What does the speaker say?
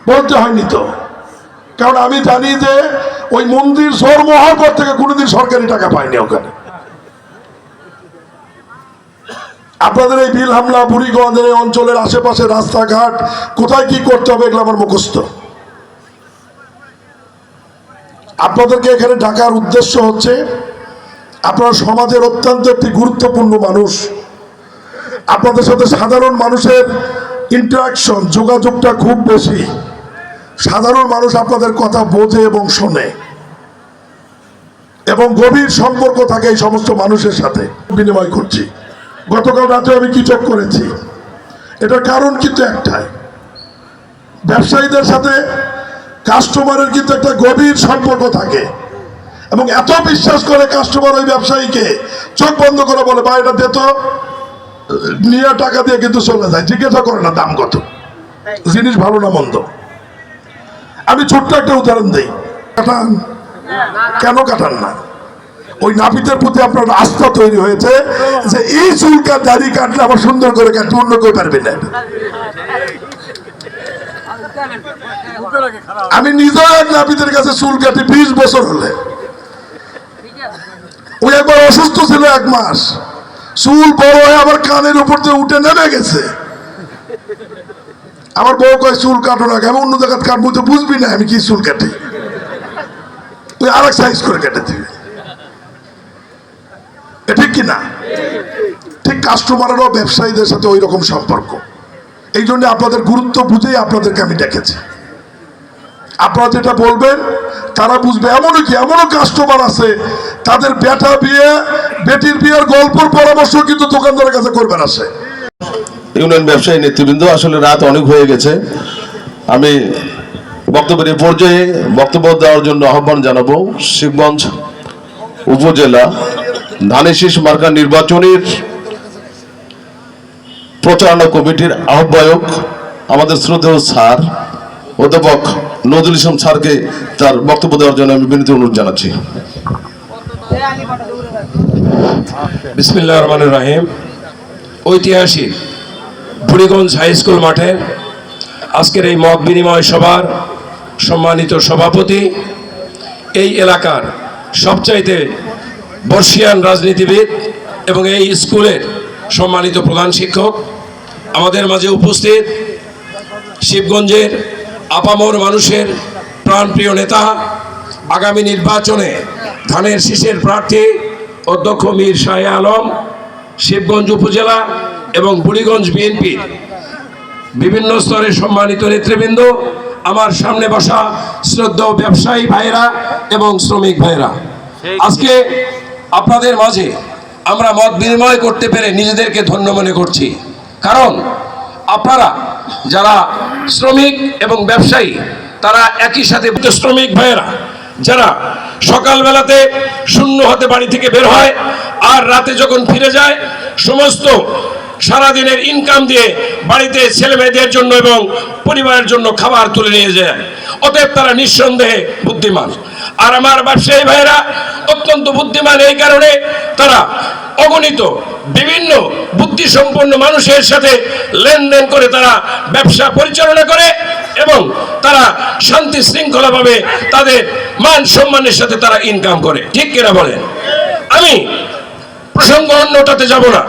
বলতে হয়নি তো, কারণ আমি জানি যে ওই মন্দির শর্ম হওয়ার পর থেকে কোনোদিন সরকারি টাকা পায়নি ওখানে। আপনাদের এই বিল হামলা, বুড়িগঞ্জের এই অঞ্চলের আশেপাশে রাস্তাঘাট কোথায় কি করতে হবে এগুলো আমার মুখস্থ। আপনাদেরকে এখানে ডাকার উদ্দেশ্য হচ্ছে, আপনারা সমাজের অত্যন্ত একটি গুরুত্বপূর্ণ মানুষ। আপনাদের সাথে সাধারণ মানুষের ইন্টারাকশন, যোগাযোগটা খুব বেশি। সাধারণ মানুষ আপনাদের কথা বোঝে এবং শোনে, এবং গভীর সম্পর্ক থাকে এই সমস্ত মানুষের সাথে। বিনিময় করছি, গতকাল রাতে আমি কি চেক করেছি, এটার কারণ কিন্তু একটাই, ব্যবসায়ীদের সাথে কাস্টমারের কিন্তু একটা গভীর সম্পর্ক থাকে, এবং এত বিশ্বাস করে কাস্টমার ওই ব্যবসায়ীকে, চোখ বন্ধ করে বলে ভাই এটা দে তো, নিয়ে টাকা দিয়ে কিন্তু চলে যায়, জিজ্ঞাসা করে না দাম কত, জিনিস ভালো না মন্দ। আমি ছোট্ট একটা উদাহরণ দিই, কাটান কেন কাটান না? ওই নাপিতের প্রতি আপনার আস্থা তৈরি হয়েছে যে এই চুলকা দাড়ি কাটলে আবার সুন্দর করে কাটতে, অন্য কেউ পারবে না। আমি নিজে এক নাপিতের কাছে চুল কাটি 20 বছর হলে। ওই একবার অসুস্থ ছিল 1 মাস, চুল বড় হয়ে আবার কানের উপর দিয়ে উঠে নেমে গেছে। আমার বউ কয় চুল কাটো না, আমি অন্য জায়গায় কাটবো, তো বুঝবি না আমি কি চুল কাটি, তুই আরেক সাইজ করে কেটে দিবি। ঠিক কিনা? ঠিক কাস্টমারেরও ব্যবসায়ীদের সাথে ওই রকম সম্পর্ক। এই জন্য আপনাদের গুরুত্ব বুঝেই আপনাদেরকে আমি ডেকেছি। আপনারা যেটা বলবেন তারা বুঝবে। এমনও কাস্টমার আছে তাদের বেটির বিয়ের গল্পর পরামর্শ কিন্তু দোকানদারের কাছে করবেন আসে। ইউনিয়ন ব্যবসায়ী নেতৃবৃন্দ, আসলে রাত অনেক হয়ে গেছে, আমি বক্তব্যের পর্যায়ে বক্তব্য দেওয়ার জন্য আহ্বান জানাবো শিবগঞ্জ উপজেলা ধানের শীষ মার্কা নির্বাচনের প্রচারণা কমিটির আহ্বায়ক আমাদের শ্রদ্ধেয় স্যার অধ্যাপক নজরুল ইসলাম স্যারকে তার বক্তব্য দেওয়ার জন্য আমি বিনীত অনুরোধ জানাচ্ছি। বিসমিল্লাহির রহমানির রহিম। ঐতিহাসিক বুড়িগঞ্জ হাই স্কুল মাঠে আজকের এই মত বিনিময় সভার সম্মানিত সভাপতি, এই এলাকার সবচাইতে বর্ষিয়ান রাজনীতিবিদ এবং এই স্কুলের সম্মানিত প্রধান শিক্ষক, আমাদের মাঝে উপস্থিত শিবগঞ্জের আপামর মানুষের প্রাণপ্রিয় নেতা, আগামী নির্বাচনে ধানের শীষের প্রার্থী অধ্যক্ষ মীর শাহ আলম, শিবগঞ্জ উপজেলা এবং বুড়িগঞ্জ বিএনপি বিভিন্ন স্তরের সম্মানিত নেতৃবৃন্দ, আমার সামনে বসা শ্রদ্ধেয় ব্যবসায়ী ভাইরা এবং শ্রমিক ভাইরা, আজকে আপনাদের মাঝে আমরা মত বিনিময় করতে পেরে নিজেদেরকে ধন্য মনে করছি। কারণ আপনারা যারা শ্রমিক এবং ব্যবসায়ী তারা একই সাথে, শ্রমিক ভাইয়েরা যারা সকালবেলাতে শূন্য হাতে বাড়ি থেকে বের হয় আর রাতে যখন ফিরে যায় সমস্ত সারাদিনের ইনকাম দিয়ে বাড়িতে ছেলে মেয়েদের জন্য এবং পরিবারের জন্য খাবার তুলে নিয়ে যায়, অতএব তারা নিঃসন্দেহে বুদ্ধিমান। আর আমার ব্যবসায়ী ভাইয়েরা অত্যন্ত বুদ্ধিমান এই কারণে তারা অগণিত বিভিন্ন বুদ্ধিসম্পন্ন মানুষের সাথে লেনদেন করে তারা ব্যবসা পরিচালনা করে এবং তারা শান্তি শৃঙ্খলাভাবে তাদের মান সম্মানের সাথে তারা ইনকাম করে। ঠিক কিনা বলেন? আমি প্রসঙ্গ অন্যটাতে যাব না।